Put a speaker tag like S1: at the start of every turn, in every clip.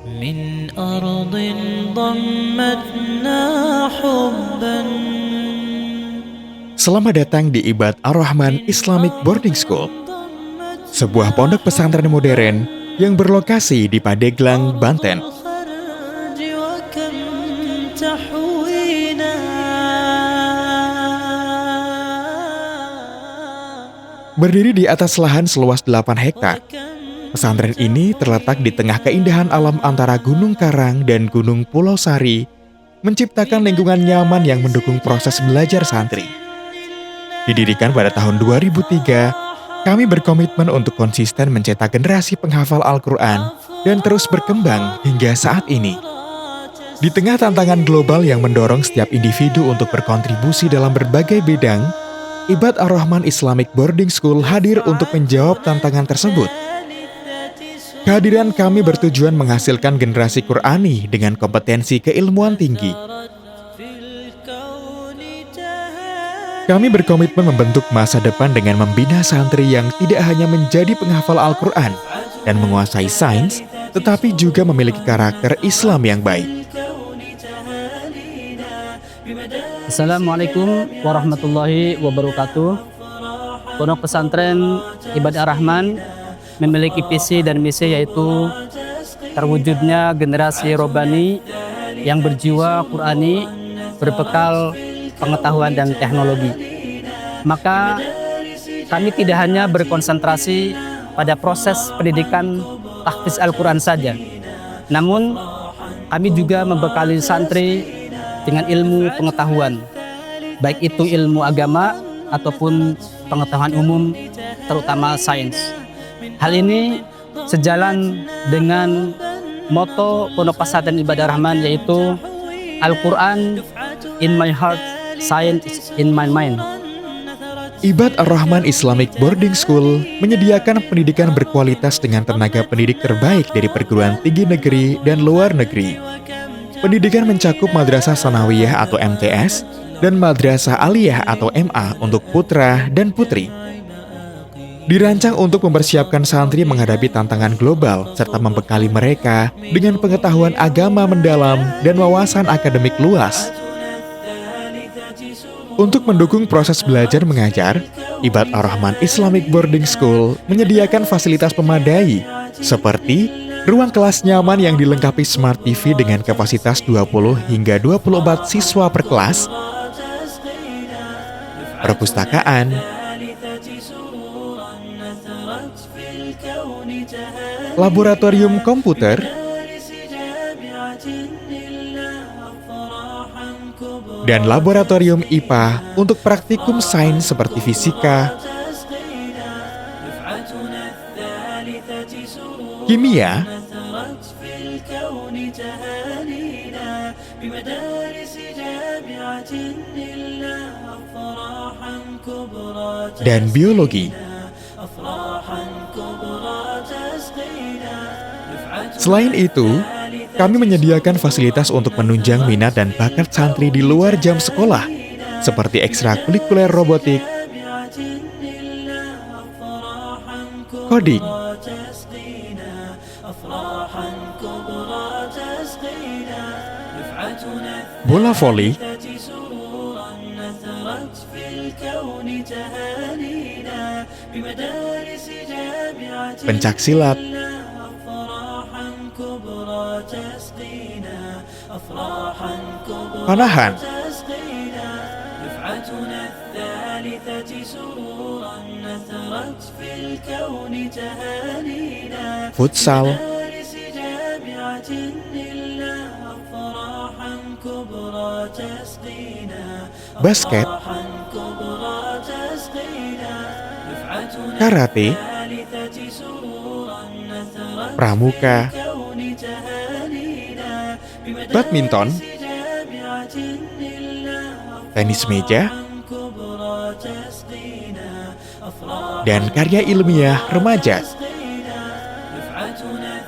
S1: من أرض ضمتنا حبا.
S2: Selamat datang di Ibad Ar-Rahman Islamic Boarding School, sebuah pondok pesantren modern yang berlokasi di Pandeglang, Banten. Berdiri di atas lahan seluas 8 hektar, pesantren ini terletak di tengah keindahan alam antara Gunung Karang dan Gunung Pulau Sari, menciptakan lingkungan nyaman yang mendukung proses belajar santri. Didirikan pada tahun 2003, kami berkomitmen untuk konsisten mencetak generasi penghafal Al-Quran dan terus berkembang hingga saat ini. Di tengah tantangan global yang mendorong setiap individu untuk berkontribusi dalam berbagai bidang, Ibad Ar-Rahman Islamic Boarding School hadir untuk menjawab tantangan tersebut. Kehadiran kami bertujuan menghasilkan generasi Qur'ani dengan kompetensi keilmuan tinggi. Kami berkomitmen membentuk masa depan dengan membina santri yang tidak hanya menjadi penghafal Al-Quran dan menguasai sains, tetapi juga memiliki karakter Islam yang baik.
S3: Assalamualaikum warahmatullahi wabarakatuh. Pondok pesantren Ibad Ar-Rahman memiliki visi dan misi, yaitu terwujudnya generasi Robbani yang berjiwa Qur'ani, berbekal pengetahuan dan teknologi. Maka kami tidak hanya berkonsentrasi pada proses pendidikan tahfiz Al-Quran saja, namun kami juga membekali santri dengan ilmu pengetahuan, baik itu ilmu agama ataupun pengetahuan umum, terutama sains. Hal ini sejalan dengan moto Pondok Pesantren Ibad Ar-Rahman, yaitu Al-Quran in my heart, Science in my mind.
S2: Ibad Ar-Rahman Islamic Boarding School menyediakan pendidikan berkualitas dengan tenaga pendidik terbaik dari perguruan tinggi negeri dan luar negeri. Pendidikan mencakup Madrasah Sanawiyah atau MTS dan Madrasah Aliyah atau MA untuk putra dan putri. Dirancang untuk mempersiapkan santri menghadapi tantangan global serta membekali mereka dengan pengetahuan agama mendalam dan wawasan akademik luas. Untuk mendukung proses belajar mengajar, Ibad Ar-Rahman Islamic Boarding School menyediakan fasilitas memadai seperti ruang kelas nyaman yang dilengkapi Smart TV dengan kapasitas 20 hingga 24 siswa per kelas, perpustakaan, laboratorium komputer, dan laboratorium IPA untuk praktikum sains seperti fisika, kimia, dan biologi. Selain itu, kami menyediakan fasilitas untuk menunjang minat dan bakat santri di luar jam sekolah, seperti ekstrakurikuler robotik, coding, bola voli, pencak silat, panahan, futsal, basket, karate, pramuka, badminton, tenis meja, dan karya ilmiah remaja.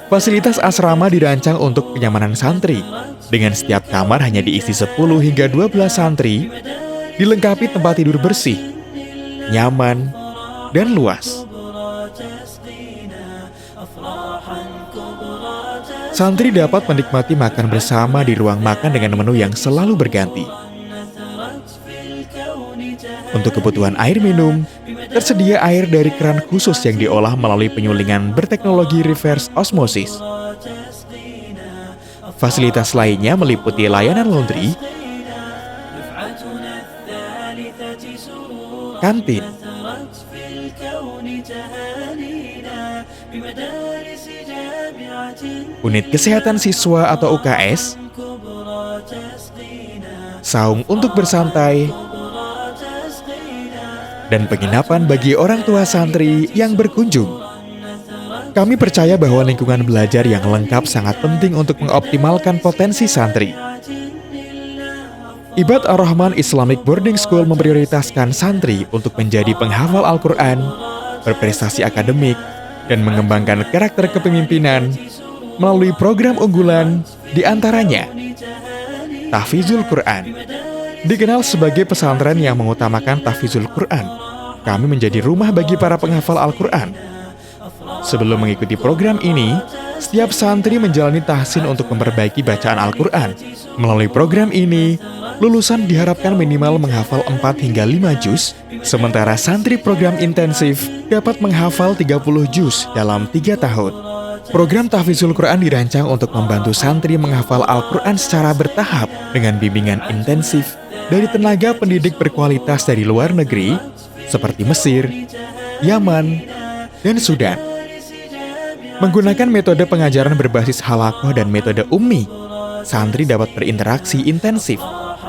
S2: Fasilitas asrama dirancang untuk kenyamanan santri, dengan setiap kamar hanya diisi 10 hingga 12 santri, dilengkapi tempat tidur bersih, nyaman, dan luas. Santri dapat menikmati makan bersama di ruang makan dengan menu yang selalu berganti. Untuk kebutuhan air minum, tersedia air dari keran khusus yang diolah melalui penyulingan berteknologi reverse osmosis. Fasilitas lainnya meliputi layanan laundry, kantin, unit kesehatan siswa atau UKS, saung untuk bersantai, dan penginapan bagi orang tua santri yang berkunjung. Kami percaya bahwa lingkungan belajar yang lengkap sangat penting untuk mengoptimalkan potensi santri. Ibad Ar-Rahman Islamic Boarding School memprioritaskan santri untuk menjadi penghafal Al-Quran, berprestasi akademik, dan mengembangkan karakter kepemimpinan melalui program unggulan di antaranya Tahfizul Quran. Dikenal sebagai pesantren yang mengutamakan tahfizul Quran, kami menjadi rumah bagi para penghafal Al-Quran. Sebelum mengikuti program ini, setiap santri menjalani tahsin untuk memperbaiki bacaan Al-Quran. Melalui program ini, lulusan diharapkan minimal menghafal 4 hingga 5 juz, sementara santri program intensif dapat menghafal 30 juz dalam 3 tahun. Program Tahfizul Quran dirancang untuk membantu santri menghafal Al-Quran secara bertahap dengan bimbingan intensif dari tenaga pendidik berkualitas dari luar negeri seperti Mesir, Yaman, dan Sudan. Menggunakan metode pengajaran berbasis halakoh dan metode ummi, santri dapat berinteraksi intensif,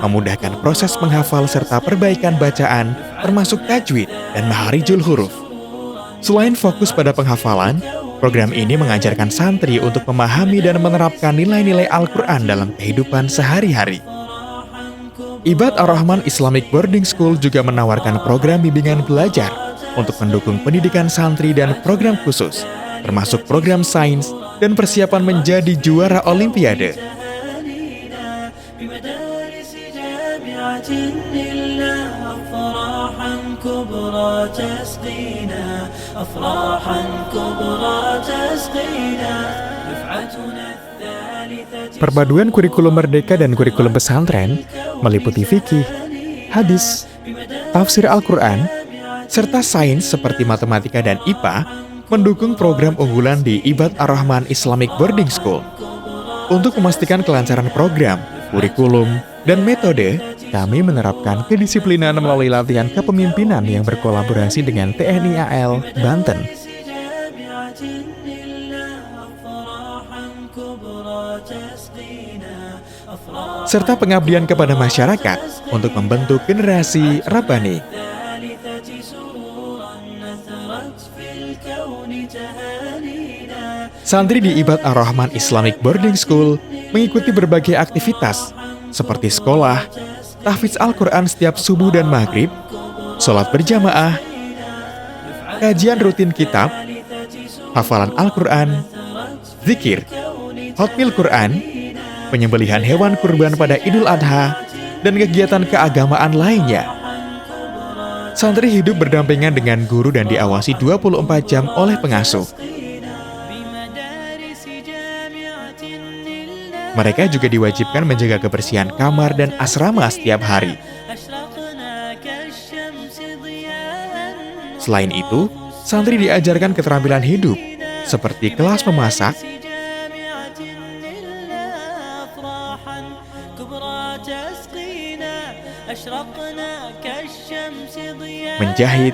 S2: memudahkan proses menghafal serta perbaikan bacaan termasuk tajwid dan maharijul huruf. Selain fokus pada penghafalan, program ini mengajarkan santri untuk memahami dan menerapkan nilai-nilai Al-Quran dalam kehidupan sehari-hari. Ibad Ar-Rahman Islamic Boarding School juga menawarkan program bimbingan belajar untuk mendukung pendidikan santri dan program khusus, termasuk program sains dan persiapan menjadi juara Olimpiade. Perpaduan kurikulum merdeka dan kurikulum pesantren meliputi fikih, hadis, tafsir Al-Quran, serta sains seperti matematika dan IPA, mendukung program unggulan di Ibad Ar-Rahman Islamic Boarding School. Untuk memastikan kelancaran program, kurikulum, dan metode, kami menerapkan kedisiplinan melalui latihan kepemimpinan yang berkolaborasi dengan TNI AL Banten. Serta pengabdian kepada masyarakat untuk membentuk generasi Rabbani. Santri di Ibad Ar-Rahman Islamic Boarding School mengikuti berbagai aktivitas seperti sekolah, tahfidz Al-Quran setiap subuh dan maghrib, sholat berjamaah, kajian rutin kitab, hafalan Al-Quran, zikir, hotmil Quran, penyembelihan hewan kurban pada Idul Adha, dan kegiatan keagamaan lainnya. Santri hidup berdampingan dengan guru dan diawasi 24 jam oleh pengasuh. Mereka juga diwajibkan menjaga kebersihan kamar dan asrama setiap hari. Selain itu, santri diajarkan keterampilan hidup, seperti kelas memasak, menjahit,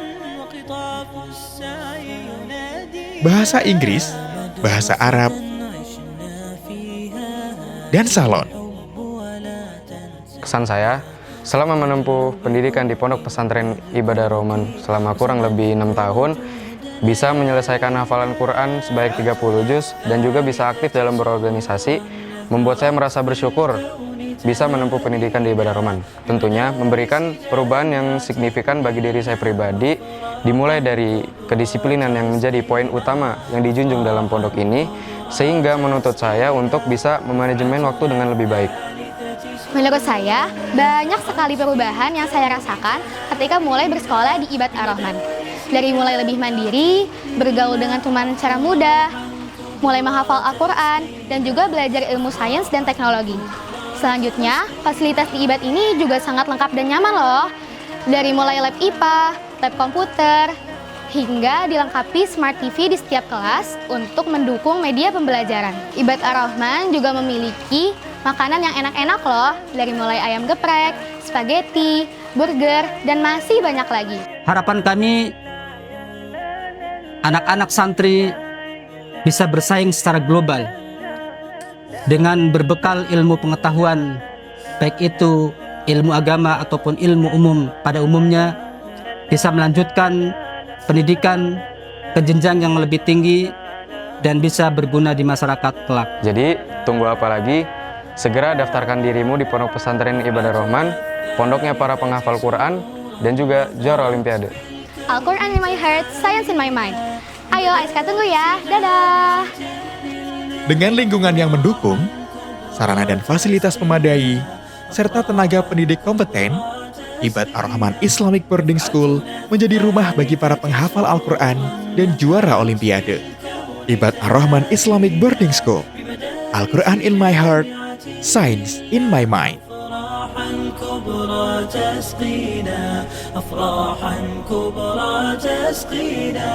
S2: bahasa Inggris, bahasa Arab, dan salon.
S4: Kesan saya, selama menempuh pendidikan di Pondok Pesantren Ibad Ar-Rahman selama kurang lebih 6 tahun, bisa menyelesaikan hafalan Quran sebanyak 30 juz dan juga bisa aktif dalam berorganisasi, membuat saya merasa bersyukur bisa menempuh pendidikan di Ibad Ar-Rahman. Tentunya memberikan perubahan yang signifikan bagi diri saya pribadi, dimulai dari kedisiplinan yang menjadi poin utama yang dijunjung dalam pondok ini, sehingga menuntut saya untuk bisa memanajemen waktu dengan lebih baik.
S5: Menurut saya, banyak sekali perubahan yang saya rasakan ketika mulai bersekolah di Ibad Ar-Rahman. Dari mulai lebih mandiri, bergaul dengan teman secara mudah, mulai menghafal Al-Quran, dan juga belajar ilmu sains dan teknologi. Selanjutnya, fasilitas di IBAD ini juga sangat lengkap dan nyaman loh. Dari mulai lab IPA, lab komputer, hingga dilengkapi Smart TV di setiap kelas untuk mendukung media pembelajaran. IBAD Ar-Rahman juga memiliki makanan yang enak-enak loh, dari mulai ayam geprek, spaghetti, burger, dan masih banyak lagi.
S3: Harapan kami, anak-anak santri bisa bersaing secara global dengan berbekal ilmu pengetahuan, baik itu ilmu agama ataupun ilmu umum pada umumnya, bisa melanjutkan pendidikan ke jenjang yang lebih tinggi dan bisa berguna di masyarakat kelak.
S4: Jadi, tunggu apa lagi? Segera daftarkan dirimu di Pondok Pesantren Ibadah Rahman, pondoknya para penghafal Quran, dan juga juara Olimpiade.
S5: Al-Quran in my heart, science in my mind. Ayo, Aiska tunggu ya. Dadah!
S2: Dengan lingkungan yang mendukung, sarana dan fasilitas memadai, serta tenaga pendidik kompeten, IBAD Ar-Rahman Islamic Boarding School menjadi rumah bagi para penghafal Al-Quran dan juara Olimpiade. IBAD Ar-Rahman Islamic Boarding School, Al-Quran in my heart, science in my mind.
S1: كبرى تسقينا أفراحا كبرى تسقينا